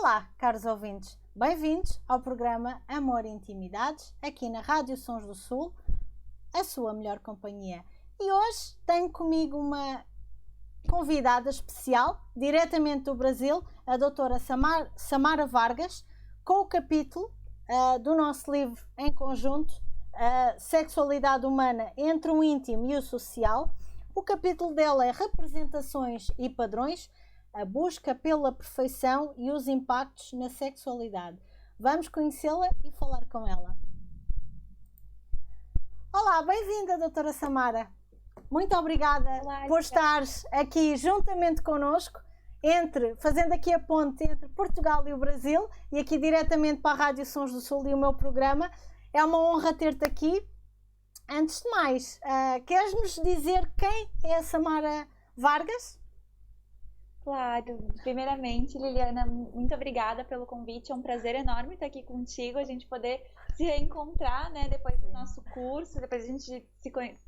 Olá, caros ouvintes, bem-vindos ao programa Amor e Intimidades, aqui na Rádio Sons do Sul, a sua melhor companhia. E hoje tenho comigo uma convidada especial, diretamente do Brasil, a doutora Samara Vargas, com o capítulo do nosso livro em conjunto, Sexualidade Humana entre o Íntimo e o Social. O capítulo dela é Representações e Padrões, a busca pela perfeição e os impactos na sexualidade. Vamos conhecê-la e falar com ela. Olá, bem-vinda, doutora Samara. Muito obrigada por estares aqui juntamente connosco, fazendo aqui a ponte entre Portugal e o Brasil, e aqui diretamente para a Rádio Sons do Sul e o meu programa. É uma honra ter-te aqui. Antes de mais, queres-nos dizer quem é a Samara Vargas? Claro, primeiramente, Liliana, muito obrigada pelo convite, é um prazer enorme estar aqui contigo, a gente poder se reencontrar, né, depois do nosso curso, depois a gente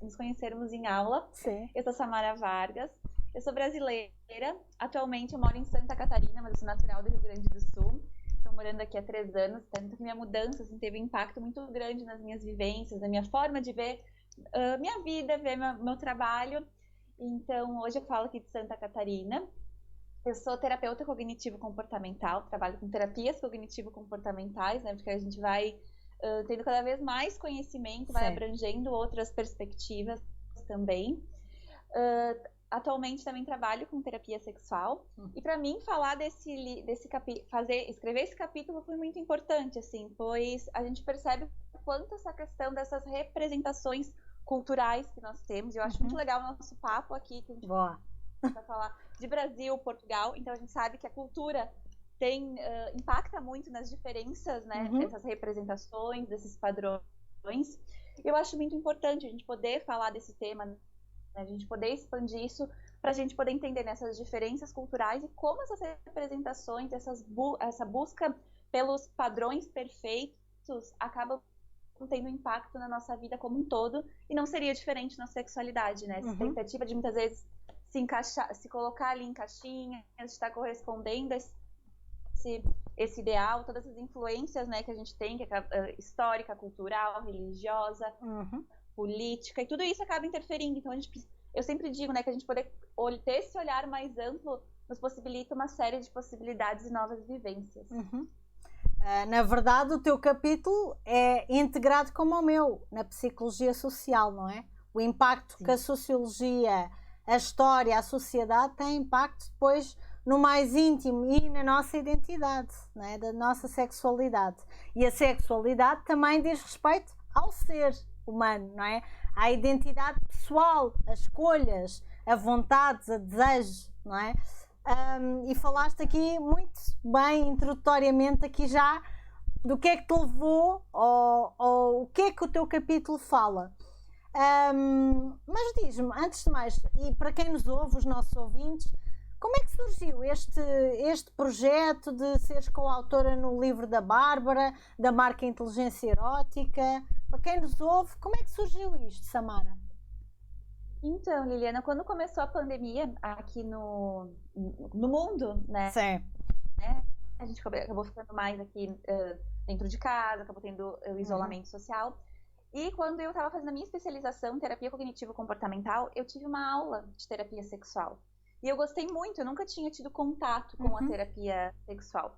nos conhecermos em aula. Sim. Eu sou Samara Vargas, eu sou brasileira, atualmente eu moro em Santa Catarina, mas eu sou natural do Rio Grande do Sul, estou morando aqui há 3 anos, tanto que minha mudança assim, teve um impacto muito grande nas minhas vivências, na minha forma de ver minha vida, ver meu trabalho. Então, hoje eu falo aqui de Santa Catarina. Eu sou terapeuta cognitivo-comportamental, trabalho com terapias cognitivo-comportamentais, né? Porque a gente vai tendo cada vez mais conhecimento, vai abrangendo outras perspectivas também. Atualmente também trabalho com terapia sexual. E para mim falar desse capítulo, escrever esse capítulo foi muito importante, assim, pois a gente percebe o quanto essa questão dessas representações culturais que nós temos. Eu acho muito legal o nosso papo aqui, que a gente vai falar de Brasil, Portugal, então a gente sabe que a cultura impacta muito nas diferenças, né, dessas representações, desses padrões. Eu acho muito importante a gente poder falar desse tema, né, a gente poder expandir isso para a gente poder entender nessas diferenças culturais e como essas representações, essa busca pelos padrões perfeitos acabam tendo impacto na nossa vida como um todo, e não seria diferente na sexualidade, né? Essa tentativa de muitas vezes se colocar ali em caixinhas, estar correspondendo a esse ideal, todas essas influências, né, que a gente tem, que é histórica, cultural, religiosa, política, e tudo isso acaba interferindo. Então eu sempre digo, né, que a gente poder ter esse olhar mais amplo nos possibilita uma série de possibilidades e novas vivências. Na verdade, o teu capítulo é integrado como o meu, na psicologia social, não é? O impacto que a sociologia, a história, a sociedade tem impacto depois no mais íntimo e na nossa identidade, não é? Da nossa sexualidade. E a sexualidade também diz respeito ao ser humano, não é? À identidade pessoal, as escolhas, a vontades, a desejos, não é? E falaste aqui muito bem, introdutoriamente, aqui já do que é que te levou ou o que é que o teu capítulo fala. Mas diz-me, antes de mais, e para quem nos ouve, os nossos ouvintes, como é que surgiu este projeto de seres coautora no livro da Bárbara, da marca Inteligência Erótica? Para quem nos ouve, como é que surgiu isto, Samara? Então, Liliana, quando começou a pandemia aqui no mundo, né? Sim. A gente acabou ficando mais aqui dentro de casa, acabou tendo o isolamento social. E quando eu estava fazendo a minha especialização em terapia cognitivo-comportamental, eu tive uma aula de terapia sexual. E eu gostei muito, eu nunca tinha tido contato com a terapia sexual.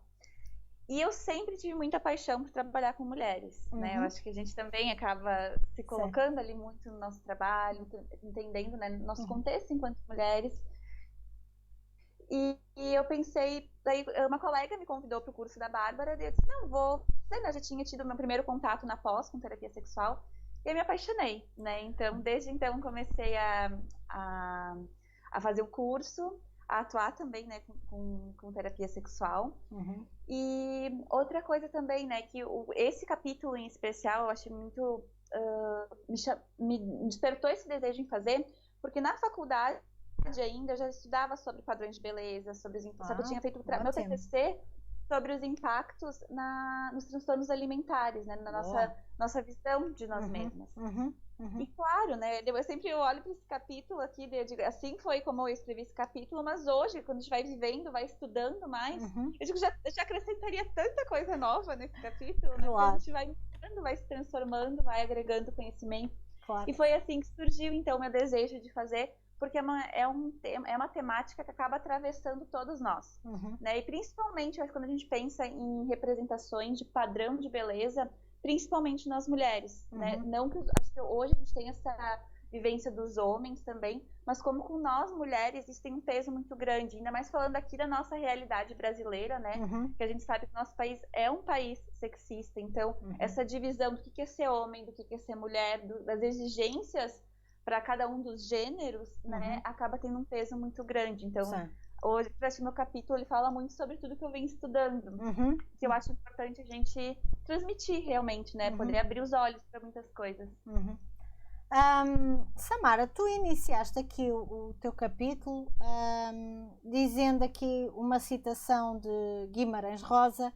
E eu sempre tive muita paixão por trabalhar com mulheres, né? Eu acho que a gente também acaba se colocando ali muito no nosso trabalho, entendendo, né, nosso contexto enquanto mulheres. E eu pensei, daí uma colega me convidou para o curso da Bárbara, e eu disse, não, vou. Eu já tinha tido meu primeiro contato na pós com terapia sexual, e eu me apaixonei, né? Então, desde então, comecei a fazer o curso, a atuar também, né, com terapia sexual. E outra coisa também, né, que esse capítulo em especial eu achei muito me despertou esse desejo em fazer, porque na faculdade ainda eu já estudava sobre padrões de beleza, só que eu tinha feito meu TCC sobre os impactos nos transtornos alimentares, né, na nossa visão de nós mesmas. E claro, né, eu sempre olho para esse capítulo aqui, eu digo, assim foi como eu escrevi esse capítulo, mas hoje, quando a gente vai vivendo, vai estudando mais, eu digo, já acrescentaria tanta coisa nova nesse capítulo, né, porque a gente vai mudando, vai se transformando, vai agregando conhecimento. Claro. E foi assim que surgiu, então, o meu desejo de fazer, porque é uma temática que acaba atravessando todos nós, né, e principalmente, quando a gente pensa em representações de padrão de beleza, principalmente nós mulheres, né? Não que acho que hoje a gente tem essa vivência dos homens também, mas como com nós mulheres isso tem um peso muito grande, ainda mais falando aqui da nossa realidade brasileira, né? Que a gente sabe que o nosso país é um país sexista, então essa divisão do que é ser homem, do que é ser mulher, das exigências para cada um dos gêneros, né? Acaba tendo um peso muito grande, então... Hoje, o meu capítulo, ele fala muito sobre tudo que eu venho estudando, que eu acho importante a gente transmitir realmente, né? Poder abrir os olhos para muitas coisas. Samara, tu iniciaste aqui o teu capítulo dizendo aqui uma citação de Guimarães Rosa: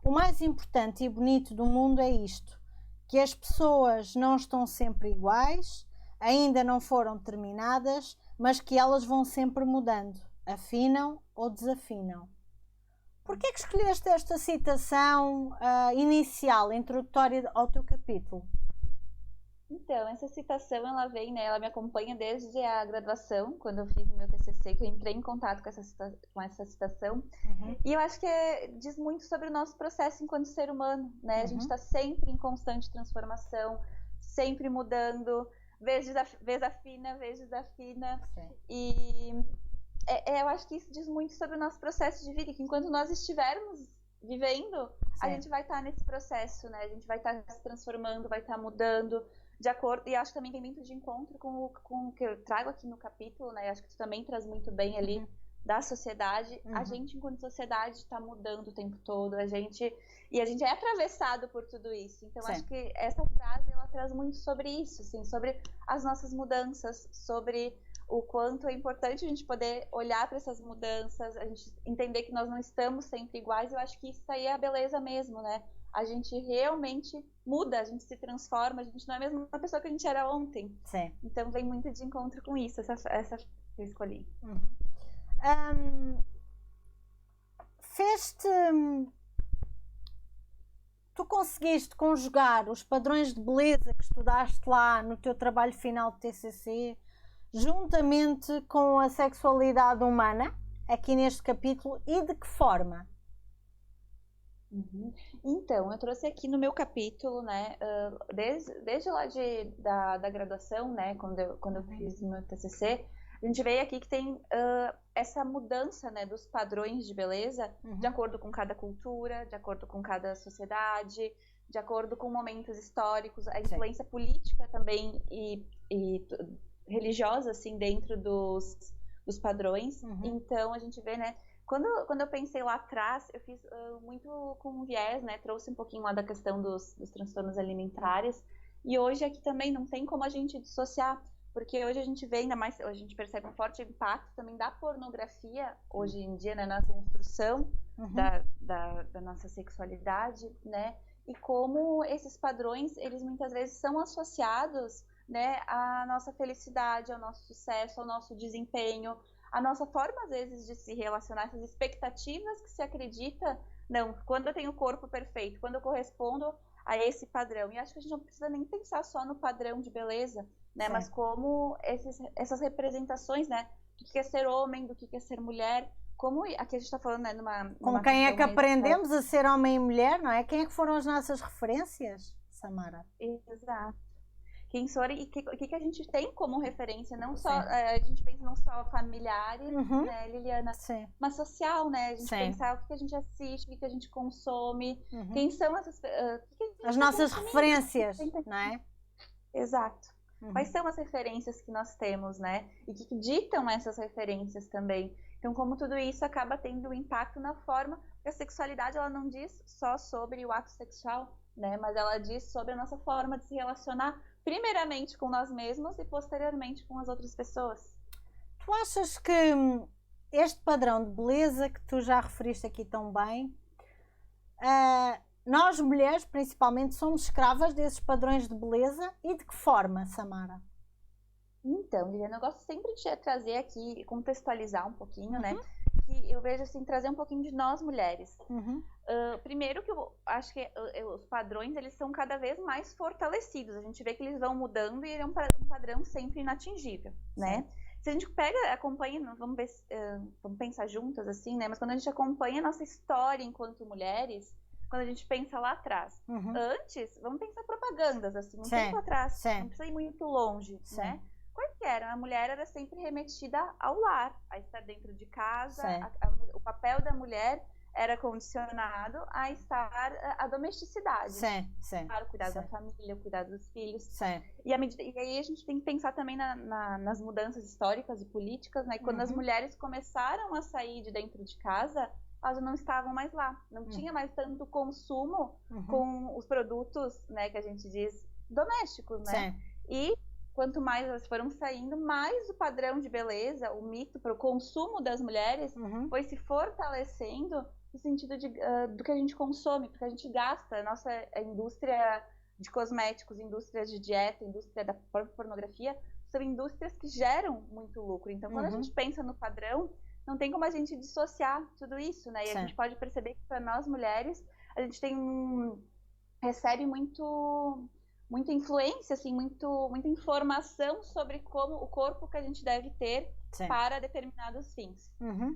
o mais importante e bonito do mundo é isto, que as pessoas não estão sempre iguais, ainda não foram terminadas, mas que elas vão sempre mudando. Afinam ou desafinam. Porquê que escolheste esta citação inicial, introdutória ao teu capítulo? Então, essa citação, ela vem, né, ela me acompanha desde a graduação, quando eu fiz o meu TCC, que eu entrei em contato com essa citação. E eu acho que diz muito sobre o nosso processo enquanto ser humano, né? A gente está sempre em constante transformação, sempre mudando, vez afina, vez desafina. E... eu acho que isso diz muito sobre o nosso processo de vida, que enquanto nós estivermos vivendo, a gente vai estar nesse processo, né? A gente vai estar se transformando, vai estar mudando de acordo, e acho que também tem muito de encontro com o que eu trago aqui no capítulo, né? Acho que tu também traz muito bem ali da sociedade. A gente, enquanto sociedade, está mudando o tempo todo, a gente é atravessado por tudo isso. Então, acho que essa frase, ela traz muito sobre isso, assim, sobre as nossas mudanças, sobre o quanto é importante a gente poder olhar para essas mudanças, a gente entender que nós não estamos sempre iguais. Eu acho que isso aí é a beleza mesmo, né? A gente realmente muda, a gente se transforma, a gente não é a mesma pessoa que a gente era ontem. Então vem muito de encontro com isso, essa que eu escolhi. Tu conseguiste conjugar os padrões de beleza que estudaste lá no teu trabalho final de TCC juntamente com a sexualidade humana, aqui neste capítulo, e de que forma? Então, eu trouxe aqui no meu capítulo, né, desde lá da graduação, né, quando eu fiz o meu TCC, a gente vê aqui que tem essa mudança, né, dos padrões de beleza de acordo com cada cultura, de acordo com cada sociedade, de acordo com momentos históricos, a influência política também e religiosa, assim, dentro dos padrões. Então, a gente vê, né, quando eu pensei lá atrás, eu fiz muito com um viés, né, trouxe um pouquinho lá da questão dos transtornos alimentares, e hoje aqui também não tem como a gente dissociar, porque hoje a gente vê, ainda mais, hoje a gente percebe um forte impacto também da pornografia, hoje em dia, né, na construção da nossa sexualidade, né, e como esses padrões, eles muitas vezes são associados, né, à nossa felicidade, ao nosso sucesso, ao nosso desempenho, a nossa forma, às vezes, de se relacionar, essas expectativas que se acredita, não, quando eu tenho o corpo perfeito, quando eu correspondo a esse padrão. E acho que a gente não precisa nem pensar só no padrão de beleza, né, mas como essas representações, né, do que é ser homem, do que é ser mulher, como aqui a gente está falando, né, com quem é que aprendemos a ser homem e mulher, não é? Quem é que foram as nossas referências, Samara? Exato. Quem sou e o que a gente tem como referência, não só, a gente pensa não só familiares, né, Liliana, mas social, né, a gente pensar o que a gente assiste, o que a gente consome, quem são essas... as nossas referências, não é? Exato. Quais são as referências que nós temos, né, e que ditam essas referências também. Então, como tudo isso acaba tendo um impacto na forma, porque a sexualidade, ela não diz só sobre o ato sexual, né, mas ela diz sobre a nossa forma de se relacionar, primeiramente com nós mesmos e posteriormente com as outras pessoas. Tu achas que este padrão de beleza que tu já referiste aqui tão bem nós mulheres, principalmente, somos escravas desses padrões de beleza e de que forma, Samara? Então, Liliana, eu gosto sempre de trazer aqui, contextualizar um pouquinho, né? Uhum. Que eu vejo assim, trazer um pouquinho de nós mulheres. Uhum. Primeiro que eu acho que os padrões, eles são cada vez mais fortalecidos. A gente vê que eles vão mudando e ele é um padrão sempre inatingível, né? Se a gente pega, acompanha, vamos ver, vamos pensar juntas assim, né? Mas quando a gente acompanha a nossa história enquanto mulheres, quando a gente pensa lá atrás, Uhum. antes, vamos pensar propagandas, assim, um Sim, tempo atrás, sim. não precisa ir muito longe, Sim. né? Qual que era? A mulher era sempre remetida ao lar, a estar dentro de casa, Sim. o papel da mulher era condicionado a estar a domesticidade. Sim, sim. Claro, cuidar sim. da família, cuidar dos filhos. Sim. E aí a gente tem que pensar também nas mudanças históricas e políticas, né? Quando as mulheres começaram a sair de dentro de casa, elas não estavam mais lá. Não tinha mais tanto consumo com os produtos, né, que a gente diz, domésticos, né? Sim. E quanto mais elas foram saindo, mais o padrão de beleza, o mito para o consumo das mulheres foi se fortalecendo no sentido do que a gente consome, porque a gente gasta. A indústria de cosméticos, indústria de dieta, indústria da própria pornografia, são indústrias que geram muito lucro. Então, quando a gente pensa no padrão, não tem como a gente dissociar tudo isso, né? E a gente pode perceber que para nós mulheres, a gente recebe muita influência, assim, muita informação sobre como o corpo que a gente deve ter para determinados fins.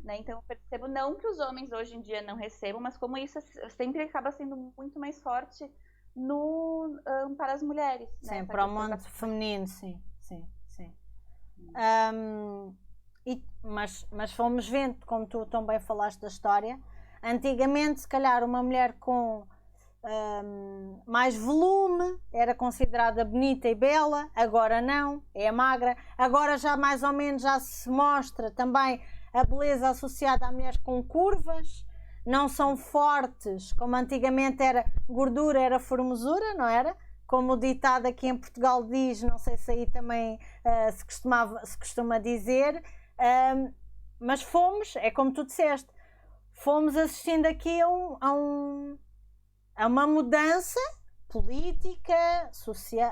Né? Então, eu percebo não que os homens hoje em dia não recebam, mas como isso sempre acaba sendo muito mais forte para as mulheres. Sim, né? para o mundo feminino, sim. Mas fomos vendo, como tu também falaste da história, antigamente, se calhar, uma mulher com mais volume era considerada bonita e bela, agora não, é magra. Agora já mais ou menos já se mostra também a beleza associada a mulheres com curvas, não são fortes como antigamente era, gordura era formosura, não era? Como o ditado aqui em Portugal diz, não sei se aí também se costuma dizer, mas é como tu disseste, fomos assistindo aqui a uma mudança política,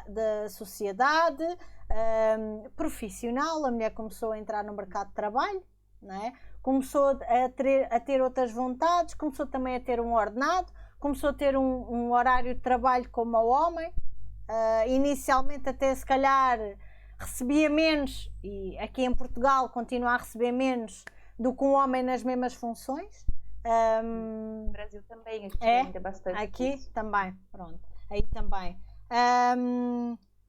da sociedade, profissional. A mulher começou a entrar no mercado de trabalho, não é? Começou a ter outras vontades, começou também a ter um ordenado, começou a ter um horário de trabalho como o homem. Inicialmente até se calhar recebia menos, e aqui em Portugal continua a receber menos do que um homem nas mesmas funções. No Brasil também, a gente ainda bastante. Aqui isso. também, pronto. Aí também.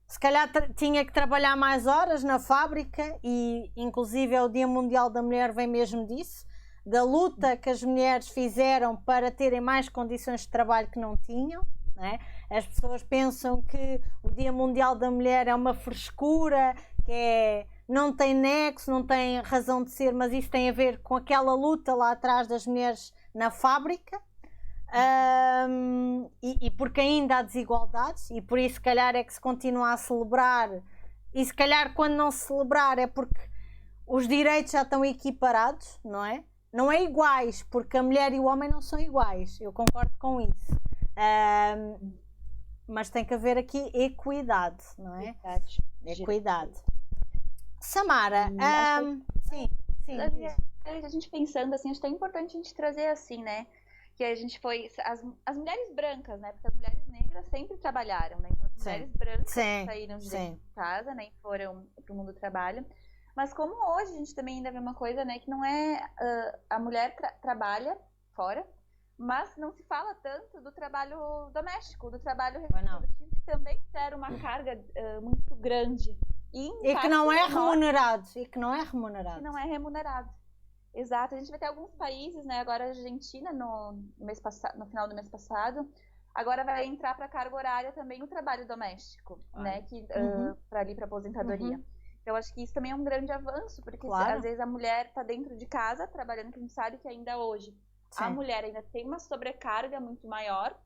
Se calhar tinha que trabalhar mais horas na fábrica, e inclusive o Dia Mundial da Mulher vem mesmo disso, da luta que as mulheres fizeram para terem mais condições de trabalho que não tinham. Né? As pessoas pensam que o Dia Mundial da Mulher é uma frescura, não tem nexo, não tem razão de ser, mas isso tem a ver com aquela luta lá atrás das mulheres na fábrica, e porque ainda há desigualdades, e por isso se calhar é que se continua a celebrar, e se calhar quando não se celebrar é porque os direitos já estão equiparados, não é? Não é iguais, porque a mulher e o homem não são iguais, eu concordo com isso. Mas tem que haver aqui equidade, não é? Equidade. Samara, sim. A gente pensando assim, acho que é importante a gente trazer assim, né? Que a gente foi. As mulheres brancas, né? Porque as mulheres negras sempre trabalharam, né? Então as mulheres brancas saíram de casa, né? E foram para o mundo do trabalho. Mas como hoje a gente também ainda vê uma coisa, né? Que não é. A mulher trabalha fora, mas não se fala tanto do trabalho doméstico, do trabalho reprodutivo, que também gera uma carga muito grande. E que não é remunerado. Que não é remunerado. Exato. A gente vai ter alguns países, né? Agora a Argentina, no final do mês passado, agora vai entrar para a carga horária também o trabalho doméstico, né? Para ali para aposentadoria. Então, acho que isso também é um grande avanço, porque às vezes a mulher está dentro de casa trabalhando, que a gente sabe que ainda hoje a mulher ainda tem uma sobrecarga muito maior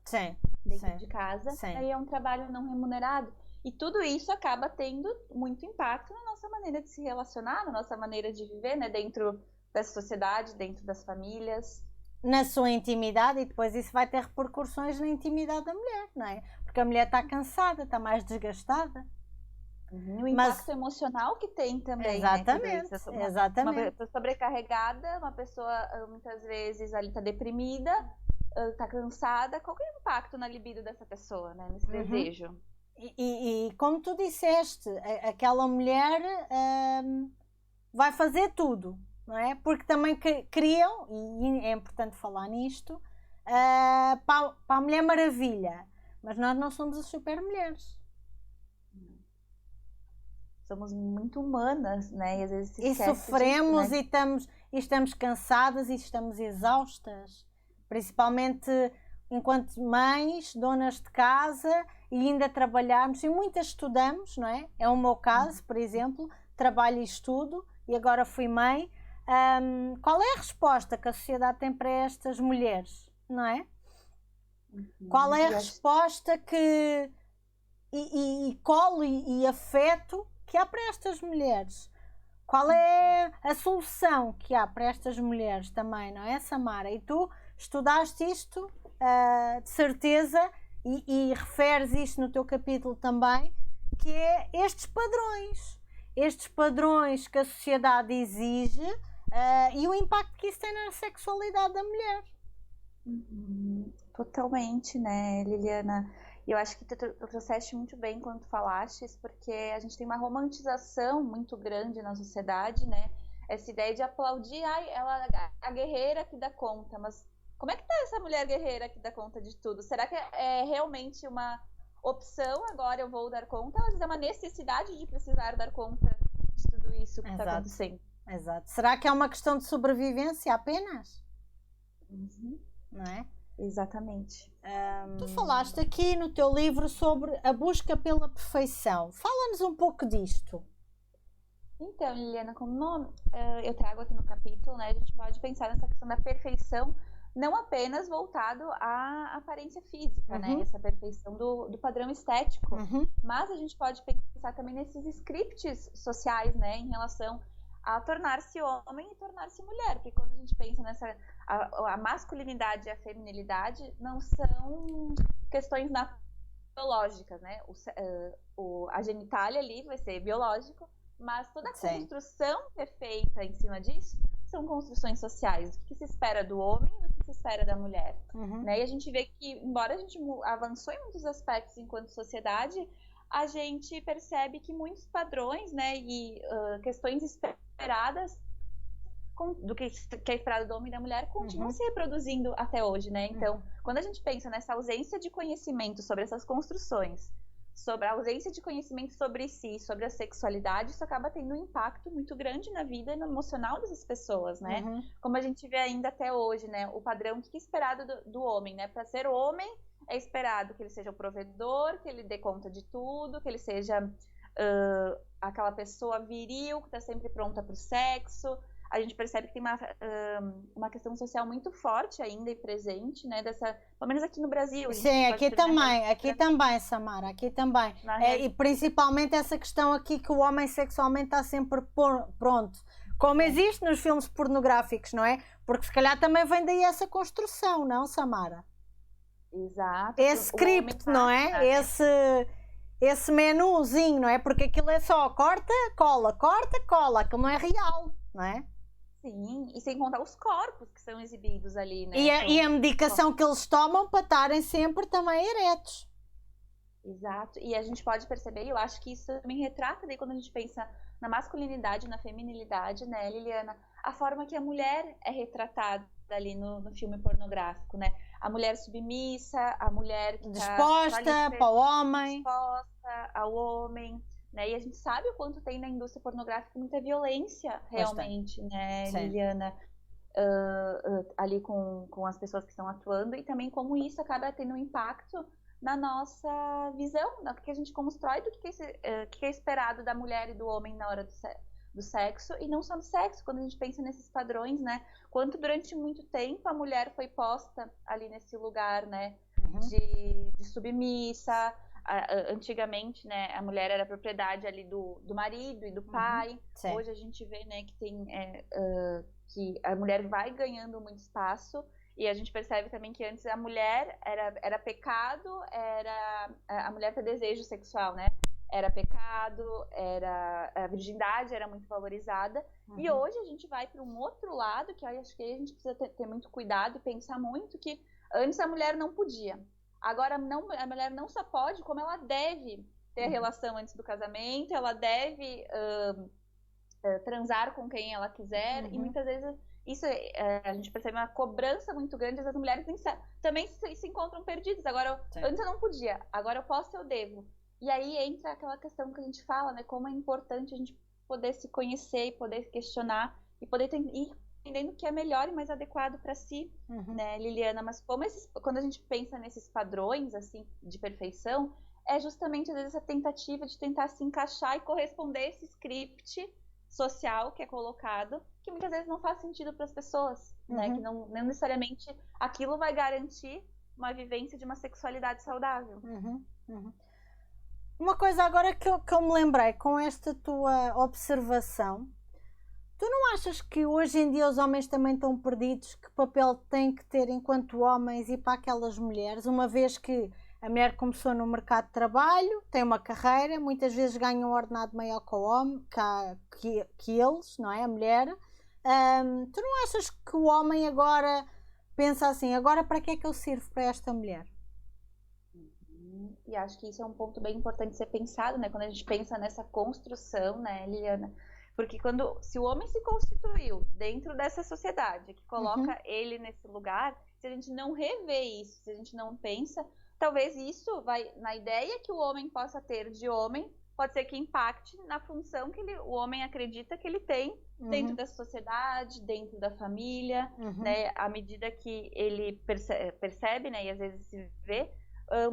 dentro de casa, e é um trabalho não remunerado. E tudo isso acaba tendo muito impacto na nossa maneira de se relacionar, na nossa maneira de viver, né, dentro dessa sociedade, dentro das famílias. na sua intimidade, e depois isso vai ter repercussões na intimidade da mulher, não é? Porque a mulher está cansada, está mais desgastada. O impacto emocional que tem também, exatamente, né? Exatamente. Uma pessoa sobrecarregada, uma pessoa muitas vezes ali está deprimida, está cansada. Qual que é o impacto na libido dessa pessoa, né? Nesse desejo? E como tu disseste, aquela mulher vai fazer tudo, não é? Porque também criam, e é importante falar nisto, para a Mulher Maravilha. Mas nós não somos as super mulheres. Somos muito humanas, né? E às vezes e sofremos disso, né? e estamos cansadas e estamos exaustas. Principalmente enquanto mães, donas de casa, e ainda trabalharmos, e muitas estudamos, não é? É o meu caso, por exemplo, trabalho e estudo, e agora fui mãe. Qual é a resposta que a sociedade tem para estas mulheres, não é? Qual é a resposta que... E colo e afeto que há para estas mulheres? Qual é a solução que há para estas mulheres também, não é, Samara? E tu estudaste isto, de certeza, e referes isto no teu capítulo também, que é estes padrões que a sociedade exige, e o impacto que isso tem na sexualidade da mulher. Totalmente, né, Liliana? Eu acho que tu trouxeste muito bem quando tu falaste, porque a gente tem uma romantização muito grande na sociedade, né? Essa ideia de aplaudir, ela é a guerreira que dá conta, mas como é que tá essa mulher guerreira que dá conta de tudo? Será que é realmente uma opção agora eu vou dar conta? Ou às vezes é uma necessidade de precisar dar conta de tudo isso que está acontecendo? Exato. Será que é uma questão de sobrevivência apenas? Não é? Exatamente. Tu falaste aqui no teu livro sobre a busca pela perfeição. Fala-nos um pouco disto. Então, Liliana, como eu trago aqui no capítulo, né, a gente pode pensar nessa questão da perfeição, não apenas voltado à aparência física, né, essa perfeição do padrão estético, mas a gente pode pensar também nesses scripts sociais, né, em relação a tornar-se homem e tornar-se mulher, porque quando a gente pensa nessa a masculinidade e a feminilidade não são questões biológicas, né? A genitália ali vai ser biológico, mas toda a construção que é feita em cima disso são construções sociais. O que se espera do homem e o que se espera da mulher, né? E a gente vê que, embora a gente avançou em muitos aspectos enquanto sociedade, a gente percebe que muitos padrões, né, e questões esperadas do que é esperado do homem e da mulher continuam se reproduzindo até hoje, né? Então, quando a gente pensa nessa ausência de conhecimento sobre essas construções, sobre a ausência de conhecimento sobre si, sobre a sexualidade, isso acaba tendo um impacto muito grande na vida e no emocional dessas pessoas, né? Como a gente vê ainda até hoje, né? O padrão que é esperado do homem, né? Para ser homem, é esperado que ele seja o provedor, que ele dê conta de tudo, que ele seja aquela pessoa viril que está sempre pronta para o sexo. A gente percebe que tem uma questão social muito forte ainda e presente, né? Pelo menos aqui no Brasil. Sim, aqui também, Samara, aqui também. E principalmente essa questão aqui que o homem sexualmente está sempre pronto. Como existe nos filmes pornográficos, não é? Porque se calhar também vem daí essa construção, não, Samara? Exato. Esse script, não é? Né? Esse menuzinho, não é? Porque aquilo é só corta, cola, aquilo não é real, não é? Sim, e sem contar os corpos que são exibidos ali, né? E a medicação que eles tomam para estarem sempre também eretos. Exato, e a gente pode perceber, eu acho que isso também retrata daí quando a gente pensa na masculinidade, na feminilidade, né, Liliana? A forma que a mulher é retratada ali no filme pornográfico, né? A mulher submissa, a mulher que disposta para o homem. Disposta ao homem, né? E a gente sabe o quanto tem na indústria pornográfica muita violência realmente, né, Sim. Liliana? Ali com as pessoas que estão atuando, e também como isso acaba tendo um impacto na nossa visão, do que a gente constrói, do que é esperado da mulher e do homem na hora do sexo, e não só do sexo, quando a gente pensa nesses padrões, né? Quanto durante muito tempo a mulher foi posta ali nesse lugar, né? De submissa. Antigamente, né, a mulher era propriedade ali do marido e do pai. Hoje a gente vê, né, que tem que a mulher vai ganhando muito espaço, E a gente percebe também que antes a mulher era pecado, a mulher ter desejo sexual, né? Era pecado, a virgindade era muito valorizada. E hoje a gente vai para um outro lado, que eu acho que a gente precisa ter muito cuidado e pensar muito, que antes a mulher não podia. Agora não, a mulher não só pode, como ela deve ter relação antes do casamento, ela deve transar com quem ela quiser, e muitas vezes isso a gente percebe uma cobrança muito grande, as mulheres também se encontram perdidas. Agora, antes eu não podia, agora eu posso, eu devo. E aí entra aquela questão que a gente fala, né, como é importante a gente poder se conhecer e poder questionar e poder ir entendendo o que é melhor e mais adequado para si, né, Liliana? Mas quando a gente pensa nesses padrões, assim, de perfeição, é justamente, às vezes, essa tentativa de tentar se encaixar e corresponder a esse script social que é colocado, que muitas vezes não faz sentido para as pessoas, né? Que não necessariamente aquilo vai garantir uma vivência de uma sexualidade saudável. Uma coisa agora que eu me lembrei com esta tua observação, tu não achas que hoje em dia os homens também estão perdidos? Que papel têm que ter enquanto homens e para aquelas mulheres, uma vez que a mulher começou no mercado de trabalho, tem uma carreira, muitas vezes ganha um ordenado maior que o homem, que eles, não é? A mulher. Tu não achas que o homem agora pensa assim, agora para que é que eu sirvo para esta mulher? E acho que isso é um ponto bem importante ser pensado, né? Quando a gente pensa nessa construção, né, Liliana? Porque se o homem se constituiu dentro dessa sociedade que coloca ele nesse lugar, se a gente não revê isso, se a gente não pensa, talvez isso vai na ideia que o homem possa ter de homem, pode ser que impacte na função que o homem acredita que ele tem dentro da sociedade, dentro da família, né? À medida que ele percebe, né, e às vezes se vê,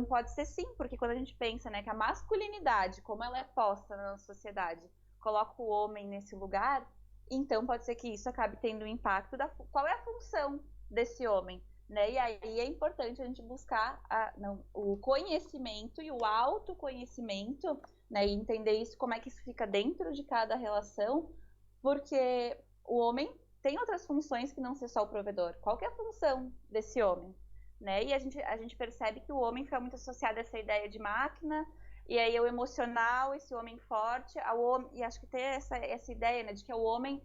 pode ser sim, porque quando a gente pensa, né, que a masculinidade, como ela é posta na nossa sociedade, coloca o homem nesse lugar, então pode ser que isso acabe tendo um impacto qual é a função desse homem, né? E aí é importante a gente buscar o conhecimento e o autoconhecimento, né? E entender isso, como é que isso fica dentro de cada relação, porque o homem tem outras funções que não ser só o provedor. Qual que é a função desse homem? Né? E a gente percebe que o homem fica muito associado a essa ideia de máquina, e aí o emocional, esse homem forte, e acho que tem essa ideia, né, de que é o homem,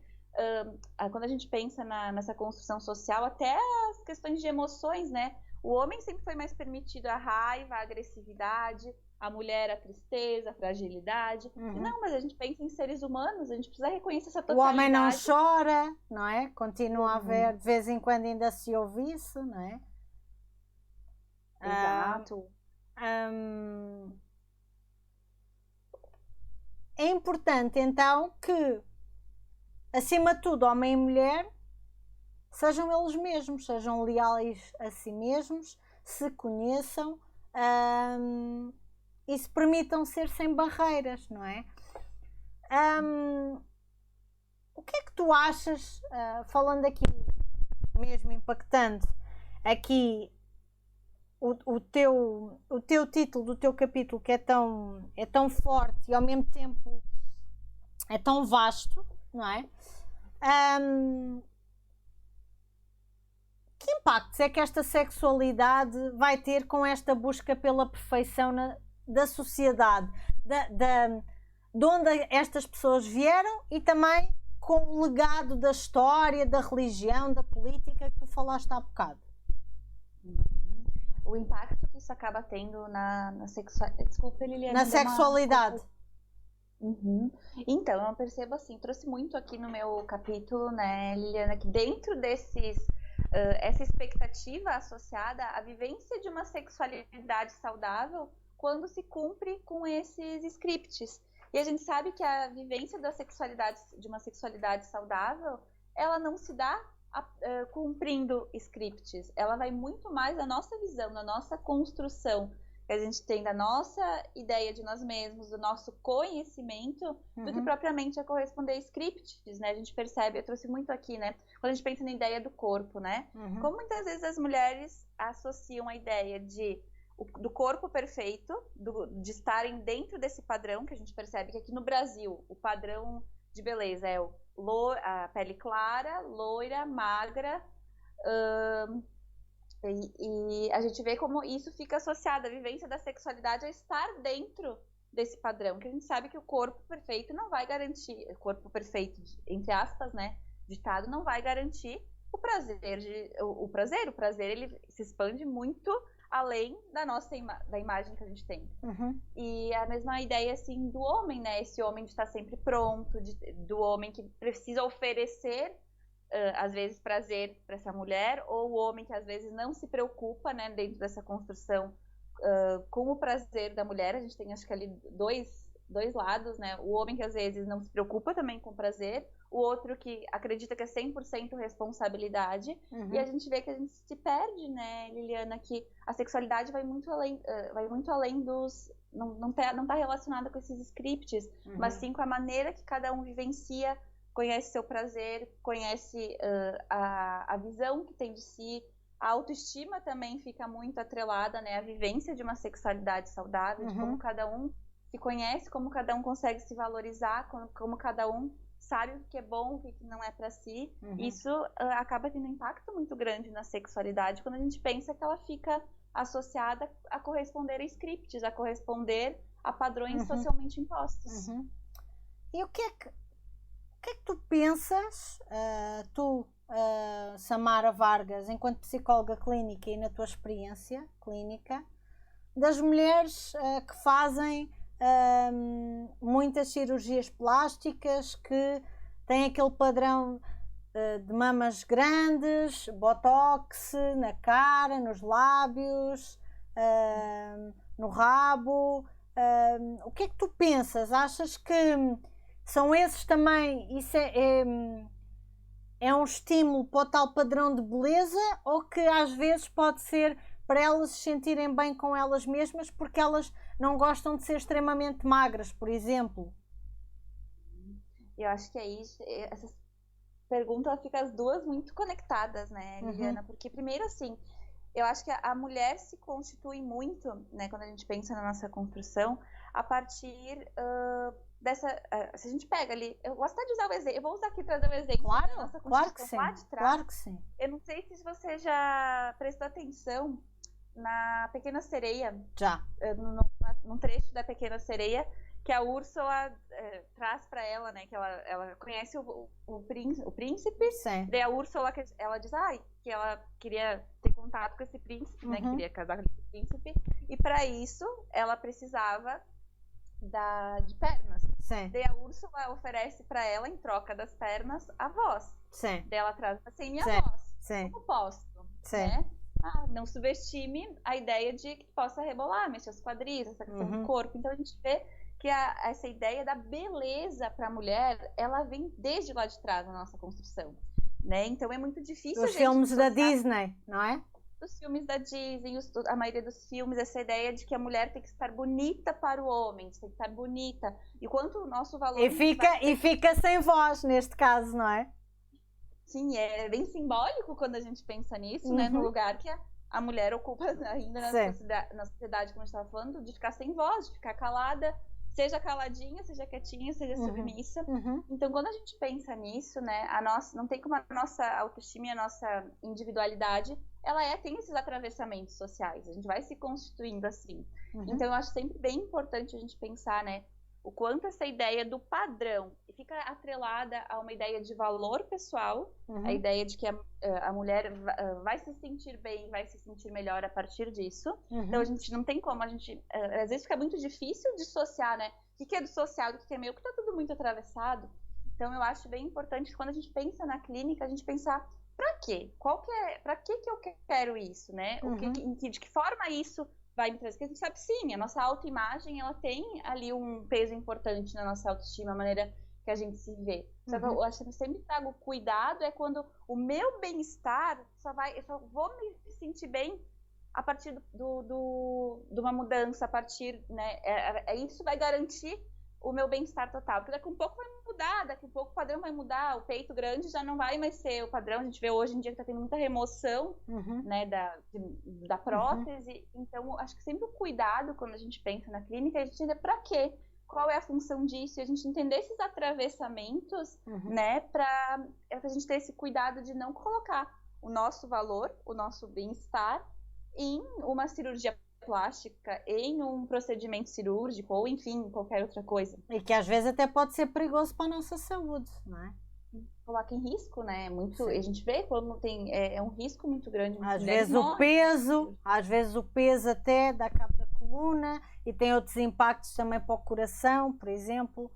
quando a gente pensa nessa construção social, até as questões de emoções, né? O homem sempre foi mais permitido a raiva, a agressividade, a mulher a tristeza, a fragilidade. Não, mas a gente pensa em seres humanos, a gente precisa reconhecer essa totalidade. O homem não chora, não é? Continua a haver, de vez em quando ainda se ouve isso, não é? Exato. É importante então que, acima de tudo, homem e mulher sejam eles mesmos, sejam leais a si mesmos, se conheçam e se permitam ser sem barreiras, não é? O que é que tu achas, falando aqui mesmo impactando aqui o teu título do teu capítulo, que é tão forte e ao mesmo tempo é tão vasto, não é? Que impactos é que esta sexualidade vai ter com esta busca pela perfeição da sociedade, de onde estas pessoas vieram, e também com o legado da história, da religião, da política que tu falaste há bocado? O impacto que isso acaba tendo na sexualidade. Desculpa, Liliana. Na sexualidade. Então, eu percebo assim, trouxe muito aqui no meu capítulo, né, Liliana, que dentro essa expectativa associada à vivência de uma sexualidade saudável, quando se cumpre com esses scripts. E a gente sabe que a vivência de uma sexualidade saudável, ela não se dá cumprindo scripts, ela vai muito mais da nossa visão, da nossa construção que a gente tem, da nossa ideia de nós mesmos, do nosso conhecimento, do que propriamente a corresponder a scripts, né? A gente percebe, eu trouxe muito aqui, né? Quando a gente pensa na ideia do corpo, né? Como muitas vezes as mulheres associam a ideia do corpo perfeito, de estarem dentro desse padrão, que a gente percebe que aqui no Brasil o padrão de beleza é a pele clara, loira, magra, E a gente vê como isso fica associado à vivência da sexualidade a estar dentro desse padrão, que a gente sabe que o corpo perfeito não vai garantir, o corpo perfeito, entre aspas, né, ditado, não vai garantir o prazer. O prazer ele se expande muito além da nossa da imagem que a gente tem. E a mesma ideia, assim, do homem, né, esse homem de estar sempre pronto, do homem que precisa oferecer às vezes prazer para essa mulher, ou o homem que às vezes não se preocupa, né, dentro dessa construção com o prazer da mulher. A gente tem, acho que ali, dois lados, né? O homem que às vezes não se preocupa também com o prazer, o outro que acredita que é 100% responsabilidade, e a gente vê que a gente se perde, né, Liliana, que a sexualidade vai muito além dos... Não tá relacionada com esses scripts, mas sim com a maneira que cada um vivencia, conhece seu prazer, conhece a visão que tem de si. A autoestima também fica muito atrelada, né, à vivência de uma sexualidade saudável, de como cada um se conhece, como cada um consegue se valorizar, como cada um sabe o que é bom, o que não é para si. Isso acaba tendo um impacto muito grande na sexualidade, quando a gente pensa que ela fica associada a corresponder a scripts, a corresponder a padrões socialmente impostos. E o que é que tu pensas, Samara Vargas, enquanto psicóloga clínica e na tua experiência clínica, das mulheres que fazem muitas cirurgias plásticas, que têm aquele padrão de mamas grandes, botox na cara, nos lábios, no rabo? O que é que tu pensas? Achas que são esses também, isso é um estímulo para o tal padrão de beleza, ou que às vezes pode ser para elas se sentirem bem com elas mesmas porque elas não gostam de ser extremamente magras, por exemplo? Eu acho que aí essa pergunta fica as duas muito conectadas, né, Liliana? Porque primeiro, assim, eu acho que a mulher se constitui muito, né, quando a gente pensa na nossa construção, a partir dessa... se a gente pega ali... Eu gosto de usar o exemplo. Eu vou usar aqui, trazer um exemplo da nossa construção lá de trás. Claro que sim. Eu não sei se você já prestou atenção na Pequena Sereia. Já. Num trecho da Pequena Sereia, que a Úrsula traz para ela, né, que ela conhece o príncipe. Sim. Daí a Úrsula, ela diz que ela queria ter contato com esse príncipe, né, que queria casar com esse príncipe, e para isso ela precisava de pernas. Sim. Daí a Úrsula oferece para ela, em troca das pernas, a voz. Sim. Daí ela traz assim, minha voz. Sim. Como posso? Sim. Né? Não subestime a ideia de que possa rebolar, mexer os quadris, essa questão do corpo. Então a gente vê que essa ideia da beleza para a mulher, ela vem desde lá de trás na nossa construção, né? Então é muito difícil. Os filmes da Disney, não é? Os filmes da Disney, a maioria dos filmes, essa ideia de que a mulher tem que estar bonita para o homem, tem que estar bonita. E quanto o nosso valor... E fica sem voz, neste caso, não é? Sim, é bem simbólico quando a gente pensa nisso, né? No lugar que a mulher ocupa ainda na sociedade, como a gente estava falando, de ficar sem voz, de ficar calada, seja caladinha, seja quietinha, seja submissa. Então, quando a gente pensa nisso, né, não tem como a nossa autoestima e a nossa individualidade, ela tem esses atravessamentos sociais, a gente vai se constituindo assim. Então, eu acho sempre bem importante a gente pensar, né, o quanto essa ideia do padrão fica atrelada a uma ideia de valor pessoal, a ideia de que a mulher vai se sentir bem, vai se sentir melhor a partir disso. Então a gente não tem como, às vezes fica muito difícil dissociar, né? O que é do social, o que é meu, porque tá tudo muito atravessado. Então eu acho bem importante, quando a gente pensa na clínica, a gente pensar, pra quê? Pra que eu quero isso, né? De que forma isso vai me trazer? Porque a gente sabe, sim, a nossa autoimagem, ela tem ali um peso importante na nossa autoestima, a maneira que a gente se vê. Só que eu acho que eu sempre trago cuidado quando o meu bem-estar eu só vou me sentir bem a partir de uma mudança, a partir, né, isso vai garantir o meu bem-estar total, porque daqui a um pouco vai mudar, daqui a um pouco o padrão vai mudar, o peito grande já não vai mais ser o padrão, a gente vê hoje em dia que tá tendo muita remoção, né, da prótese. Então acho que sempre o cuidado quando a gente pensa na clínica, a gente entender pra quê, qual é a função disso, e a gente entender esses atravessamentos, né, pra gente ter esse cuidado de não colocar o nosso valor, o nosso bem-estar em uma cirurgia plástica, em um procedimento cirúrgico ou, enfim, qualquer outra coisa. E que às vezes até pode ser perigoso para a nossa saúde, não é? Coloca em risco, né? A gente vê quando tem um risco muito grande. Às vezes o peso até dá cabo da coluna e tem outros impactos também para o coração, por exemplo.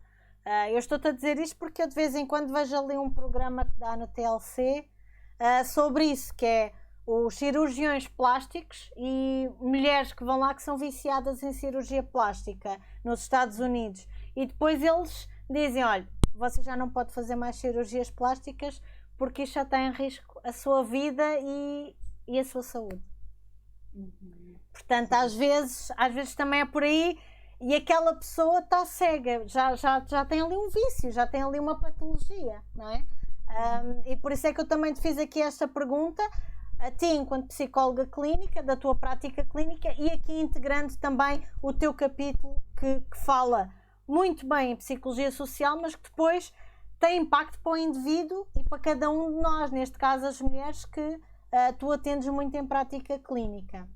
Eu estou-te a dizer isto porque eu de vez em quando vejo ali um programa que dá no TLC sobre isso, que é os cirurgiões plásticos e mulheres que vão lá que são viciadas em cirurgia plástica nos Estados Unidos. E depois eles dizem, olha, você já não pode fazer mais cirurgias plásticas porque isto já está em risco a sua vida e a sua saúde. Portanto, às vezes também é por aí e aquela pessoa está cega, já tem ali um vício, já tem ali uma patologia, não é? E por isso é que eu também te fiz aqui esta pergunta a ti enquanto psicóloga clínica, da tua prática clínica e aqui integrando também o teu capítulo que fala muito bem em psicologia social, mas que depois tem impacto para o indivíduo e para cada um de nós, neste caso as mulheres que tu atendes muito em prática clínica.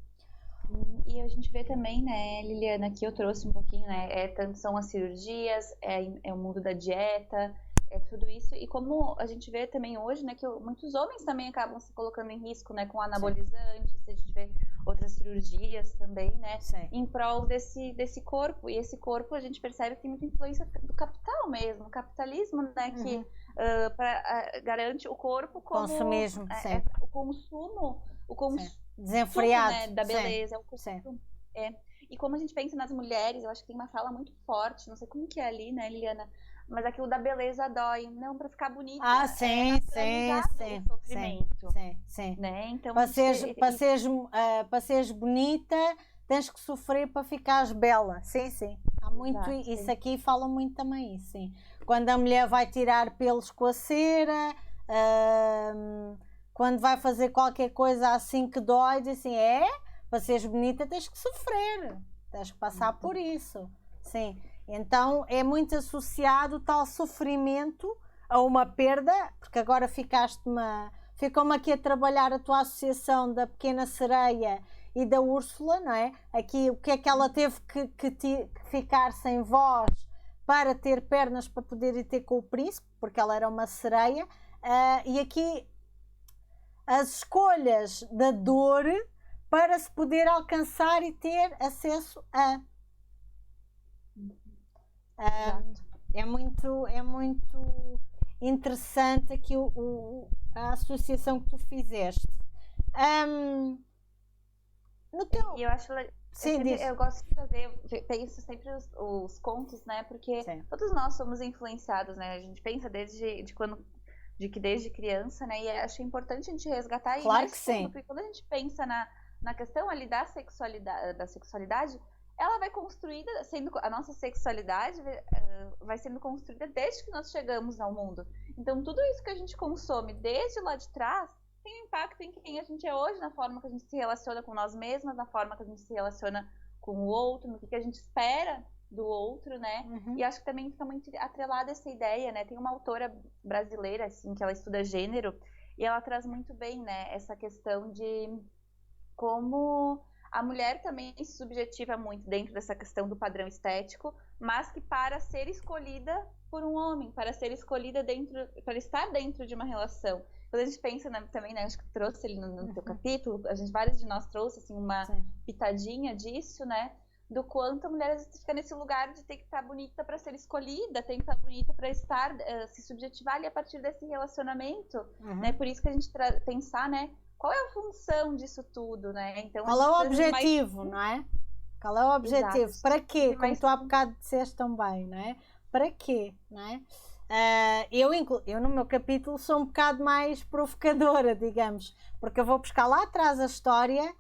E a gente vê também, né, Liliana, que eu trouxe um pouquinho, né, são as cirurgias, é o mundo da dieta, é tudo isso, e como a gente vê também hoje, né, que muitos homens também acabam se colocando em risco, né, com anabolizantes, a gente vê outras cirurgias também, né, em prol desse corpo, e esse corpo a gente percebe que tem muita influência do capital mesmo, o capitalismo, né, que garante o corpo como consumismo, o consumo desenfreado, né, da beleza, o consumo. E como a gente pensa nas mulheres, eu acho que tem uma fala muito forte, não sei como que é ali, né, Liliana, mas aquilo da beleza dói, não, para ficar bonita. Sim. Sofrimento. Sim. Né? Então, para seres bonita, tens que sofrer para ficares bela. Sim. Há muito isso aqui, fala muito também isso, sim. Quando a mulher vai tirar pelos com a cera, quando vai fazer qualquer coisa assim que dói, diz assim, para seres bonita tens que sofrer, tens que passar por isso, sim. Então é muito associado o tal sofrimento a uma perda, porque agora ficou-me aqui a trabalhar a tua associação da Pequena Sereia e da Úrsula, não é? Aqui o que é que ela teve que ficar sem voz para ter pernas para poder ir ter com o príncipe, porque ela era uma sereia, e aqui as escolhas da dor para se poder alcançar e ter acesso a. É muito interessante aqui a associação que tu fizeste. Eu acho eu gosto de trazer, penso sempre os contos, né? Porque todos nós somos influenciados, né? A gente pensa desde criança, né? E acho importante a gente resgatar claro que sim. Porque quando a gente pensa na questão ali da sexualidade, ela vai construída, a nossa sexualidade vai sendo construída desde que nós chegamos ao mundo. Então, tudo isso que a gente consome desde lá de trás tem um impacto em quem a gente é hoje, na forma que a gente se relaciona com nós mesmas, na forma que a gente se relaciona com o outro, no que a gente espera do outro, né? E acho que também fica muito atrelada essa ideia, né? Tem uma autora brasileira, assim, que ela estuda gênero, e ela traz muito bem, né, essa questão de como a mulher também se subjetiva muito dentro dessa questão do padrão estético, mas que para ser escolhida por um homem, para ser escolhida para estar dentro de uma relação. Quando a gente pensa também, né, acho que trouxe ali no teu capítulo, vários de nós trouxe assim, uma pitadinha disso, né, do quanto a mulher às vezes fica nesse lugar de ter que estar bonita para ser escolhida, tem que estar bonita para se subjetivar ali a partir desse relacionamento, né, por isso que a gente pensar, né, qual é a função disso tudo, né? Então, qual é o objetivo, não é? Qual é o objetivo? Exato. Para quê? Como tu há bocado disseste também, não é? Para quê, não é? Eu no meu capítulo sou um bocado mais provocadora, digamos, porque eu vou buscar lá atrás a história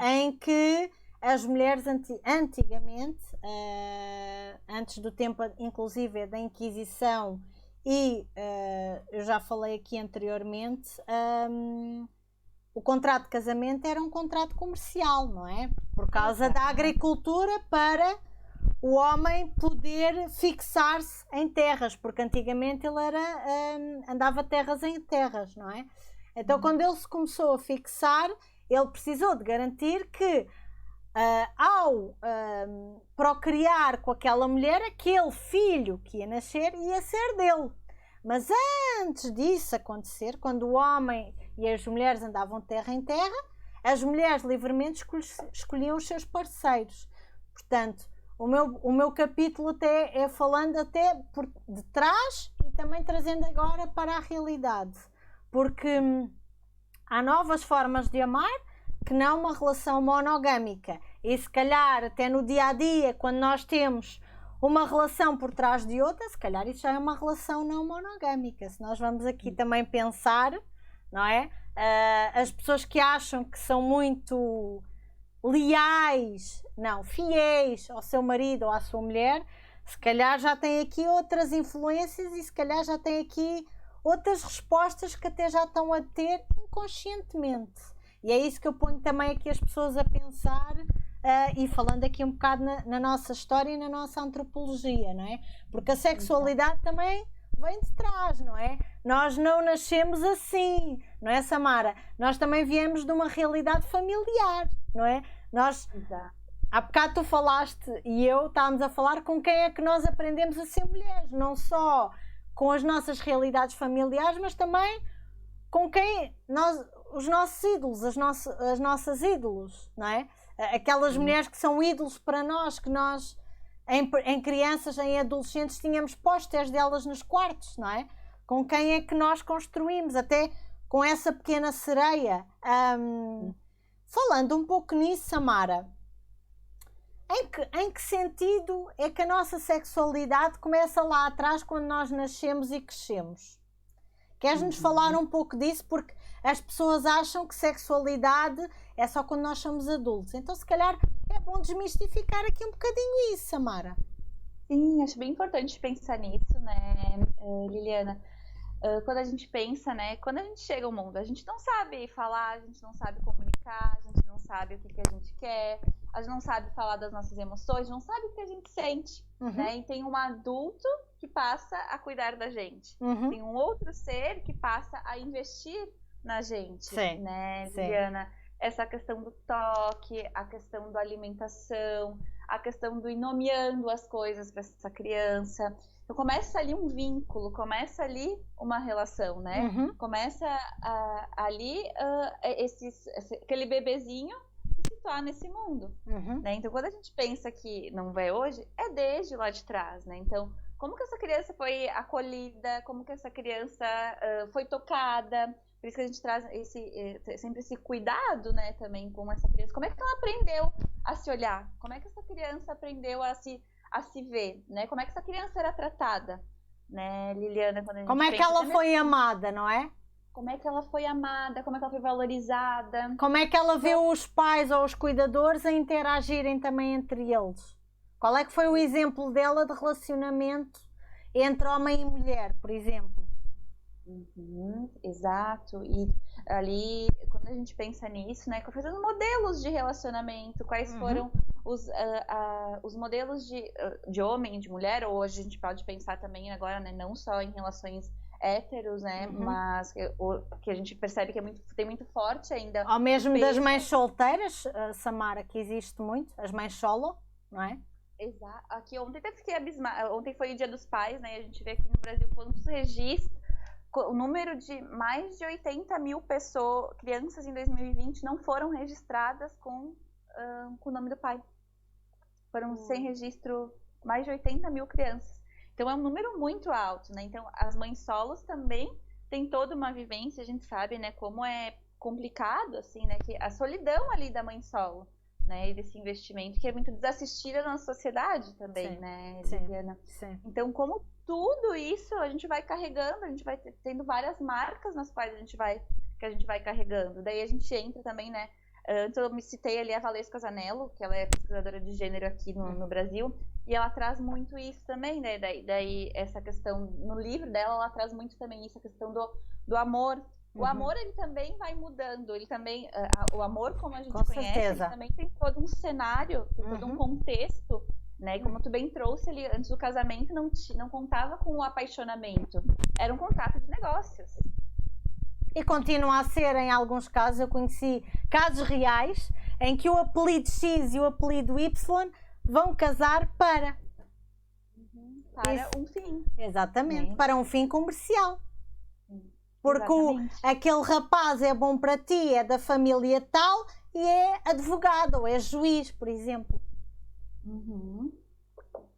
em que as mulheres antigamente, antes do tempo inclusive da Inquisição e eu já falei aqui anteriormente, o contrato de casamento era um contrato comercial, não é? Por causa da agricultura, para o homem poder fixar-se em terras, porque antigamente ele andava terras em terras, não é? Então, quando ele se começou a fixar, ele precisou de garantir que, ao procriar com aquela mulher, aquele filho que ia nascer ia ser dele. Mas antes disso acontecer, quando o homem e as mulheres andavam de terra em terra, as mulheres livremente escolhiam os seus parceiros. Portanto, o meu capítulo até é falando até por detrás e também trazendo agora para a realidade. Porque há novas formas de amar que não uma relação monogâmica. E se calhar até no dia a dia, quando nós temos uma relação por trás de outra, se calhar isso já é uma relação não monogâmica. Se nós vamos aqui também pensar, não é? As pessoas que acham que são muito leais, não, fiéis ao seu marido ou à sua mulher, se calhar já têm aqui outras influências e se calhar já têm aqui outras respostas que até já estão a ter inconscientemente. E é isso que eu ponho também aqui as pessoas a pensar, e falando aqui um bocado na nossa história e na nossa antropologia, não é? Porque a sexualidade também vem de trás, não é? Nós não nascemos assim, não é, Samara? Nós também viemos de uma realidade familiar, não é? Nós, há bocado tu falaste e eu estávamos a falar com quem é que nós aprendemos a ser mulheres, não só com as nossas realidades familiares, mas também com quem nós, os nossos ídolos, as nossas ídolos, não é? Aquelas mulheres que são ídolos para nós, que nós em crianças, em adolescentes, tínhamos pósteres delas nos quartos, não é? Com quem é que nós construímos, até com essa pequena sereia. Falando um pouco nisso, Samara, em que sentido é que a nossa sexualidade começa lá atrás, quando nós nascemos e crescemos? Queres-nos falar um pouco disso? Porque as pessoas acham que sexualidade é só quando nós somos adultos. Então, se calhar, é bom desmistificar aqui um bocadinho isso, Samara. Sim, acho bem importante pensar nisso, né, Liliana? Quando a gente pensa, né, quando a gente chega ao mundo, a gente não sabe falar, a gente não sabe comunicar, a gente não sabe o que a gente quer, a gente não sabe falar das nossas emoções, não sabe o que a gente sente, né? E tem um adulto que passa a cuidar da gente, tem um outro ser que passa a investir na gente, sim, né, sim. Liliana? Essa questão do toque, a questão da alimentação, a questão do ir nomeando as coisas para essa criança. Então começa ali um vínculo, começa ali uma relação, né? Começa ali aquele bebezinho se situar nesse mundo, né? Então quando a gente pensa que não vai hoje, é desde lá de trás, né? Então como que essa criança foi acolhida, como que essa criança foi tocada? Por isso que a gente traz sempre esse cuidado, né, também com essa criança. Como é que ela aprendeu a se olhar? Como é que essa criança aprendeu a se ver, né? Como é que essa criança era tratada, né, Liliana? Quando a gente como é que ela foi amada, não é? Como é que ela foi amada? Como é que ela foi valorizada? Como é que ela viu os pais ou os cuidadores a interagirem também entre eles? Qual é que foi o exemplo dela de relacionamento entre homem e mulher, por exemplo? Exato. E ali, quando a gente pensa nisso, né, fazendo modelos de relacionamento, quais foram os modelos de homem e de mulher, ou hoje a gente pode pensar também agora, né, não só em relações héteros, né, mas que a gente percebe que tem muito forte ainda. Ao mesmo das mães solteiras, Samara, que existe muito, as mães solo, não é? Exato. Aqui ontem até fiquei abismada, ontem foi o Dia dos Pais, né, a gente vê aqui no Brasil quantos registros, o número de mais de 80 mil crianças em 2020 não foram registradas com o nome do pai. Foram sem registro mais de 80 mil crianças. Então é um número muito alto, né? Então as mães solos também têm toda uma vivência, a gente sabe, né, como é complicado, assim, né, que a solidão ali da mãe solo, né, e desse investimento que é muito desassistida na sociedade também, né, Liliana? Sim. Então, como tudo isso a gente vai carregando, a gente vai tendo várias marcas nas quais a gente vai carregando. Daí a gente entra também, né? Antes eu me citei ali a Valesca Zanello, que ela é pesquisadora de gênero aqui no Brasil, e ela traz muito isso também, né? Daí essa questão, no livro dela, ela traz muito também isso, a questão do amor. O amor, ele também vai mudando, ele também, o amor como a gente conhece, ele também tem todo um cenário, tem todo um contexto, né? E como tu bem trouxe ali, antes do casamento não contava com o apaixonamento, era um contrato de negócios. E continua a ser, em alguns casos, eu conheci casos reais em que o apelido X e o apelido Y vão casar para um fim. Exatamente, para um fim comercial. Porque Exatamente. aquele rapaz é bom para ti, é da família tal e é advogado ou é juiz, por exemplo.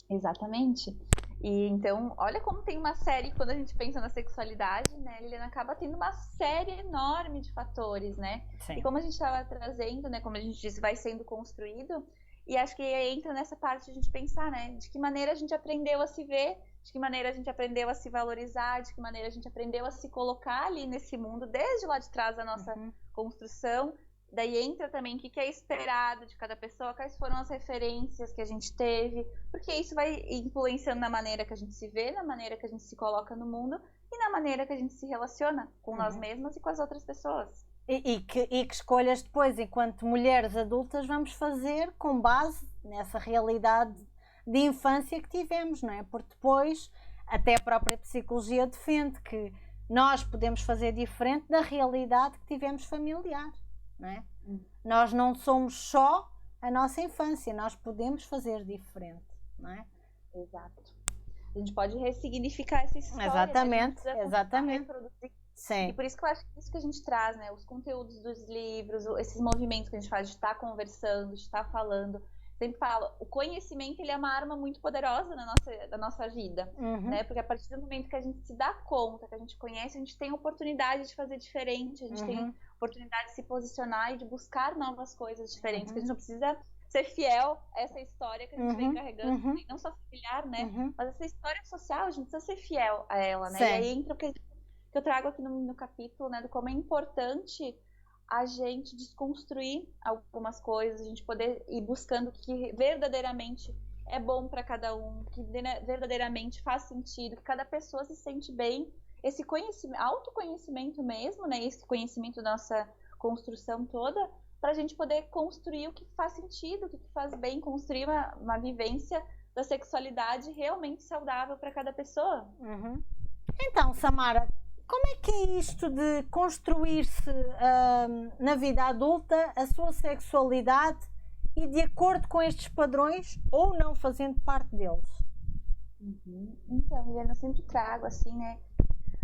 Exatamente. E então, olha como tem uma série, quando a gente pensa na sexualidade, né, Liliana, acaba tendo uma série enorme de fatores, né? Sim. E como a gente estava trazendo, né, como a gente disse, vai sendo construído, e acho que entra nessa parte de a gente pensar, né, de que maneira a gente aprendeu a se ver, de que maneira a gente aprendeu a se valorizar, de que maneira a gente aprendeu a se colocar ali nesse mundo, desde lá de trás da nossa construção. Daí entra também o que é esperado de cada pessoa, quais foram as referências que a gente teve, porque isso vai influenciando na maneira que a gente se vê, na maneira que a gente se coloca no mundo e na maneira que a gente se relaciona com nós mesmas e com as outras pessoas. E que escolhas depois, enquanto mulheres adultas, vamos fazer com base nessa realidade de infância que tivemos, não é? Porque depois, até a própria psicologia defende que nós podemos fazer diferente da realidade que tivemos familiar. Não é? Nós não somos só a nossa infância, nós podemos fazer diferente, não é? Exato. A gente pode ressignificar essa história. Exatamente, né? exatamente. Sim. E por isso que eu acho que isso que a gente traz, né? Os conteúdos dos livros, esses movimentos que a gente faz de estar conversando, de estar falando. Sempre falo, o conhecimento ele é uma arma muito poderosa na nossa vida, né? Porque a partir do momento que a gente se dá conta, que a gente conhece, a gente tem a oportunidade de fazer diferente, a gente tem a oportunidade de se posicionar e de buscar novas coisas diferentes, que a gente não precisa ser fiel a essa história que a gente vem carregando, não só familiar, né? Mas essa história social, a gente precisa ser fiel a ela, né? Sim. E aí entra o que eu trago aqui no capítulo, né? Do como é importante a gente desconstruir algumas coisas, a gente poder ir buscando o que verdadeiramente é bom para cada um, que verdadeiramente faz sentido, que cada pessoa se sente bem, esse conhecimento, autoconhecimento mesmo, né, esse conhecimento da nossa construção toda, para a gente poder construir o que faz sentido, o que faz bem, construir uma vivência da sexualidade realmente saudável para cada pessoa. Então, Samara, como é que é isto de construir-se na vida adulta a sua sexualidade e de acordo com estes padrões ou não fazendo parte deles? Então, Helena, eu sempre trago assim, né,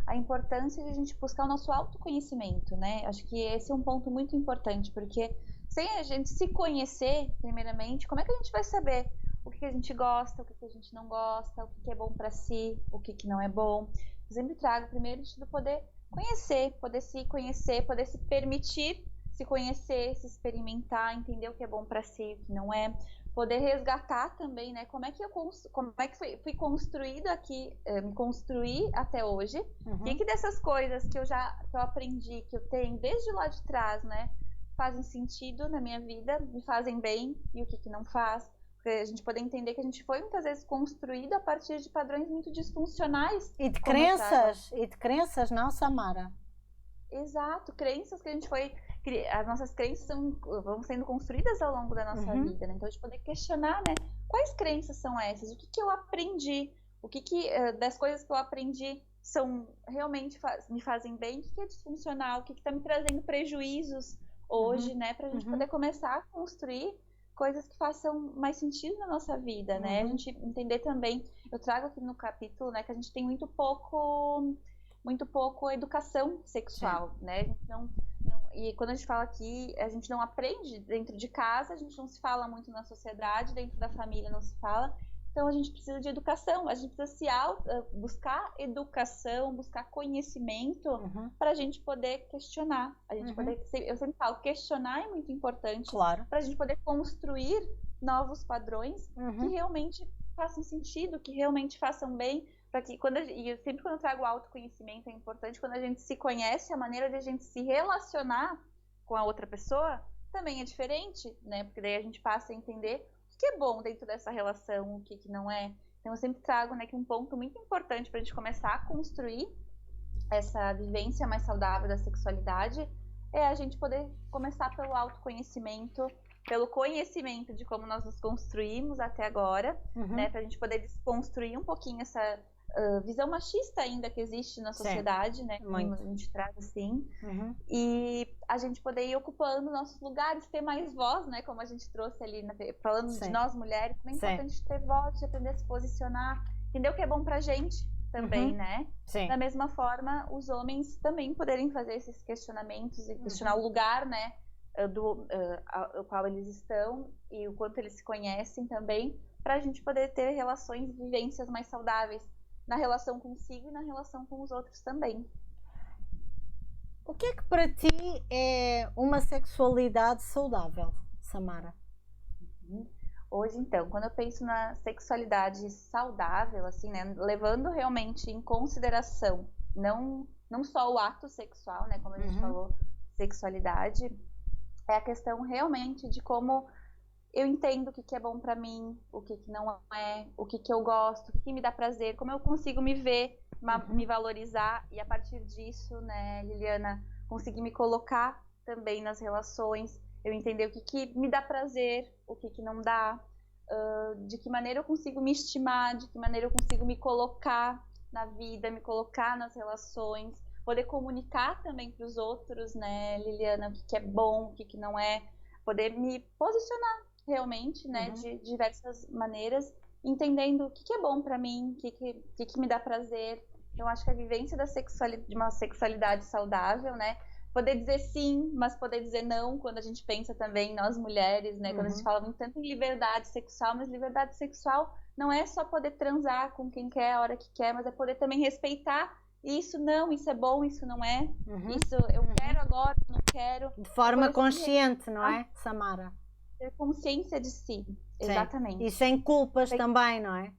a importância de a gente buscar o nosso autoconhecimento, né? Acho que esse é um ponto muito importante, porque sem a gente se conhecer, primeiramente, como é que a gente vai saber o que a gente gosta, o que a gente não gosta, o que é bom para si, o que não é bom? Eu sempre trago primeiro de tudo poder conhecer, poder se conhecer, poder se permitir se conhecer, se experimentar, entender o que é bom para si, o que não é, poder resgatar também, né? Como é que fui construída aqui, me construí até hoje, e que dessas coisas que eu aprendi, que eu tenho desde lá de trás, né, fazem sentido na minha vida, me fazem bem, e o que não faz. Pra gente poder entender que a gente foi muitas vezes construído a partir de padrões muito disfuncionais. E de crenças, não, Samara? Exato, crenças que a gente foi... As nossas crenças vão sendo construídas ao longo da nossa vida, né? Então a gente poder questionar, né? Quais crenças são essas? O que eu aprendi? O que das coisas que eu aprendi realmente me fazem bem? O que é disfuncional? O que está me trazendo prejuízos hoje, né? Pra gente poder começar a construir coisas que façam mais sentido na nossa vida, né? A gente entender também, eu trago aqui no capítulo, né, que a gente tem muito pouco educação sexual, né? A gente e quando a gente fala aqui, a gente não aprende dentro de casa, a gente não se fala muito na sociedade, dentro da família não se fala. Então a gente precisa de educação, a gente precisa buscar educação, buscar conhecimento para a gente poder questionar. A gente eu sempre falo, questionar é muito importante, claro, para a gente poder construir novos padrões que realmente façam sentido, que realmente façam bem. Sempre quando eu trago autoconhecimento é importante, quando a gente se conhece, a maneira de a gente se relacionar com a outra pessoa também é diferente, né? Porque daí a gente passa a entender o que é bom dentro dessa relação, o que não é. Então eu sempre trago, né, que um ponto muito importante para a gente começar a construir essa vivência mais saudável da sexualidade é a gente poder começar pelo autoconhecimento, pelo conhecimento de como nós nos construímos até agora, né? Pra gente poder desconstruir um pouquinho visão machista ainda que existe na sociedade, né? Como a gente traz assim. E a gente poder ir ocupando nossos lugares, ter mais voz, né? Como a gente trouxe ali, falando de nós mulheres, é importante ter voz, aprender a se posicionar, entender o que é bom pra gente também, né? Da mesma forma, os homens também poderem fazer esses questionamentos e questionar o lugar, né? O qual eles estão e o quanto eles se conhecem também, para a gente poder ter relações e vivências mais saudáveis na relação consigo e na relação com os outros também. O que é que para ti é uma sexualidade saudável, Samara? Hoje, então, quando eu penso na sexualidade saudável, assim, né, levando realmente em consideração não só o ato sexual, né, como a gente falou, sexualidade, é a questão realmente de como eu entendo o que é bom pra mim, o que não é, o que eu gosto, o que me dá prazer, como eu consigo me ver, me valorizar e a partir disso, né, Liliana, conseguir me colocar também nas relações, eu entender o que me dá prazer, o que não dá, de que maneira eu consigo me estimar, de que maneira eu consigo me colocar na vida, me colocar nas relações, poder comunicar também para os outros, né, Liliana, o que é bom, o que não é, poder me posicionar realmente, né, de diversas maneiras, entendendo o que é bom para mim, o que me dá prazer. Eu acho que a vivência de uma sexualidade saudável, né, poder dizer sim, mas poder dizer não, quando a gente pensa também nós mulheres, né, quando a gente fala muito tanto em liberdade sexual, mas liberdade sexual não é só poder transar com quem quer, a hora que quer, mas é poder também respeitar isso não, isso é bom, isso não é, isso eu quero agora, não quero. De forma consciente, não é, Samara? Ter consciência de si, exatamente. E sem culpas também, não é?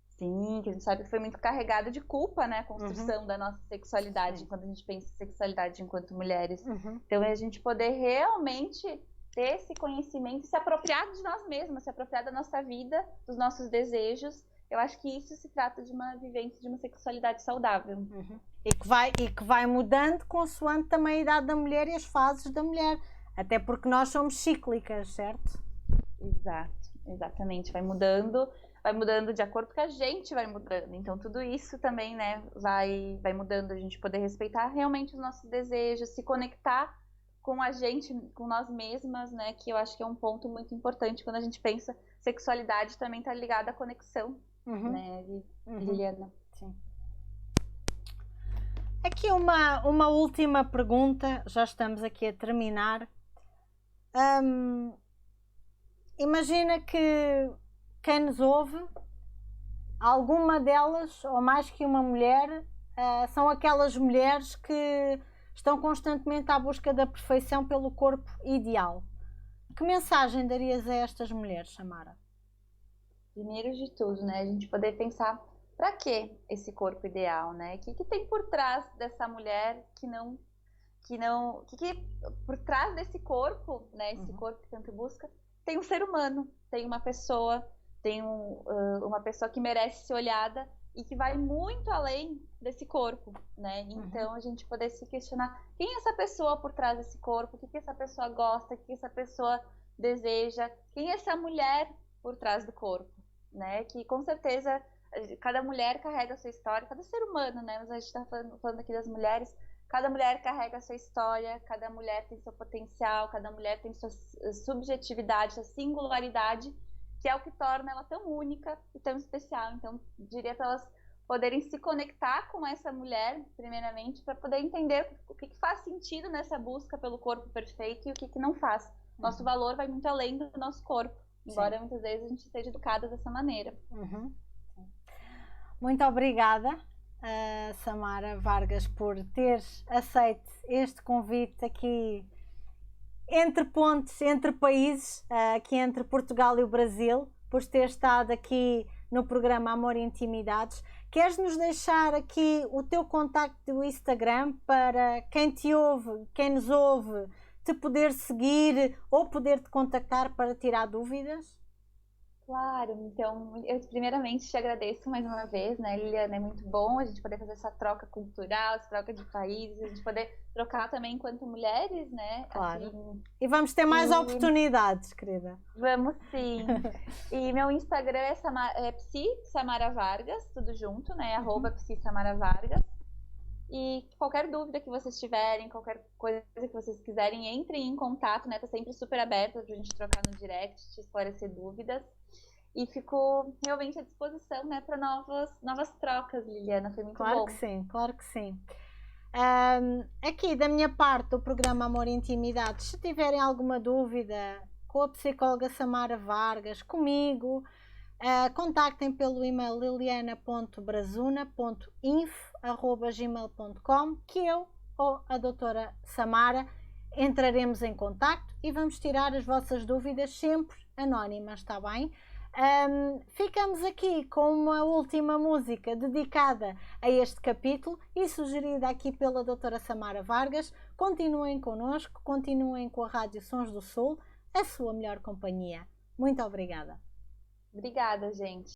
Sim, que a gente sabe que foi muito carregado de culpa, né, a construção da nossa sexualidade, quando a gente pensa em sexualidade enquanto mulheres. Então é a gente poder realmente ter esse conhecimento e se apropriar de nós mesmas, se apropriar da nossa vida, dos nossos desejos. Eu acho que isso se trata de uma vivência de uma sexualidade saudável. E que vai mudando consoante também a idade da mulher e as fases da mulher. Até porque nós somos cíclicas, certo? Exato, exatamente. Vai mudando de acordo com a gente vai mudando. Então tudo isso também, né, vai mudando, a gente poder respeitar realmente os nossos desejos, se conectar com a gente, com nós mesmas, né, que eu acho que é um ponto muito importante quando a gente pensa sexualidade também está ligada à conexão, né, Liliana? Sim. Aqui uma última pergunta, já estamos aqui a terminar. Imagina que quem nos ouve, alguma delas, ou mais que uma mulher, são aquelas mulheres que estão constantemente à busca da perfeição pelo corpo ideal. Que mensagem darias a estas mulheres, Samara? Primeiro de tudo, né, a gente poder pensar para que esse corpo ideal, né? O que tem por trás dessa mulher por trás desse corpo, né? Esse corpo que tanto busca, tem um ser humano, tem uma pessoa, tem uma pessoa que merece ser olhada e que vai muito além desse corpo, né? Então a gente poder se questionar quem é essa pessoa por trás desse corpo, o que essa pessoa gosta, o que essa pessoa deseja, quem é essa mulher por trás do corpo, né? Que com certeza cada mulher carrega a sua história, cada ser humano, né? Mas a gente está falando aqui das mulheres. Cada mulher carrega a sua história, cada mulher tem seu potencial, cada mulher tem sua subjetividade, sua singularidade, que é o que torna ela tão única e tão especial. Então, diria para elas poderem se conectar com essa mulher, primeiramente, para poder entender o que faz sentido nessa busca pelo corpo perfeito e o que não faz. Nosso valor vai muito além do nosso corpo, embora muitas vezes a gente seja educada dessa maneira. Muito obrigada, Samara Vargas, por teres aceito este convite aqui entre pontes, entre países, aqui entre Portugal e o Brasil, por ter estado aqui no programa Amor e Intimidades. Queres nos deixar aqui o teu contacto do Instagram para quem te ouve, quem nos ouve, te poder seguir ou poder te contactar para tirar dúvidas? Claro, então eu primeiramente te agradeço mais uma vez, né, Liliana? É muito bom a gente poder fazer essa troca cultural, essa troca de países, a gente poder trocar também enquanto mulheres, né? Claro. Assim, E vamos ter mais oportunidades, querida. Vamos sim. E meu Instagram é Psi Samara Vargas, tudo junto, né? @Psi Samara Vargas. E qualquer dúvida que vocês tiverem, qualquer coisa que vocês quiserem, entrem em contato, né? Tô sempre super aberta pra gente trocar no direct, te esclarecer dúvidas. E fico realmente à disposição, né, para novas trocas, Liliana. Foi muito Claro bom. que sim, claro que sim. Aqui da minha parte do programa Amor e Intimidade, se tiverem alguma dúvida com a psicóloga Samara Vargas, comigo, contactem pelo e-mail liliana.brazuna.info@gmail.com, que eu ou a doutora Samara entraremos em contacto e vamos tirar as vossas dúvidas sempre anónimas, está bem? Ficamos aqui com uma última música dedicada a este capítulo e sugerida aqui pela doutora Samara Vargas. Continuem connosco, continuem com a Rádio Sons do Sul, a sua melhor companhia. Muito obrigada. Obrigada, gente.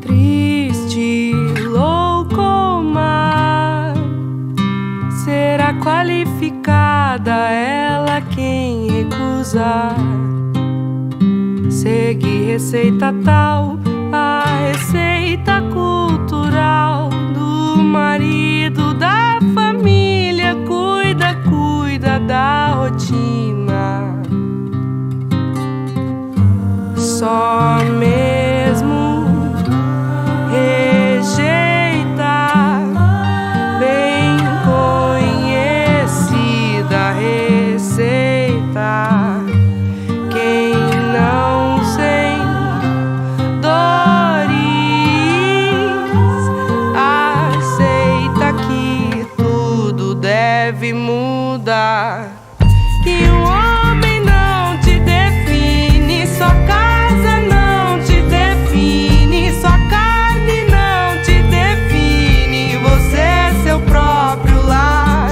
Triste, louco mar, será qualificada ela quem recusar. Segue receita tal, a receita cultural do marido, da família, cuida da rotina. Só mesmo rejeita bem conhecida receita. Quem não sem dores aceita que tudo deve mudar. Que um homem não te define, sua casa não te define, sua carne não te define, você é seu próprio lar.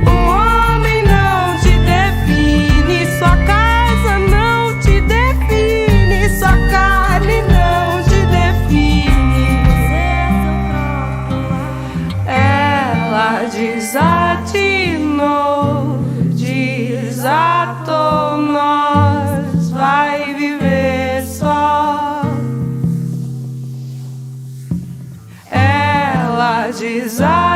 Um homem não te define, sua casa não te define, sua carne não te define, você é seu próprio lar. Ela desatinou, desatou, nós vai viver só. Ela desatou.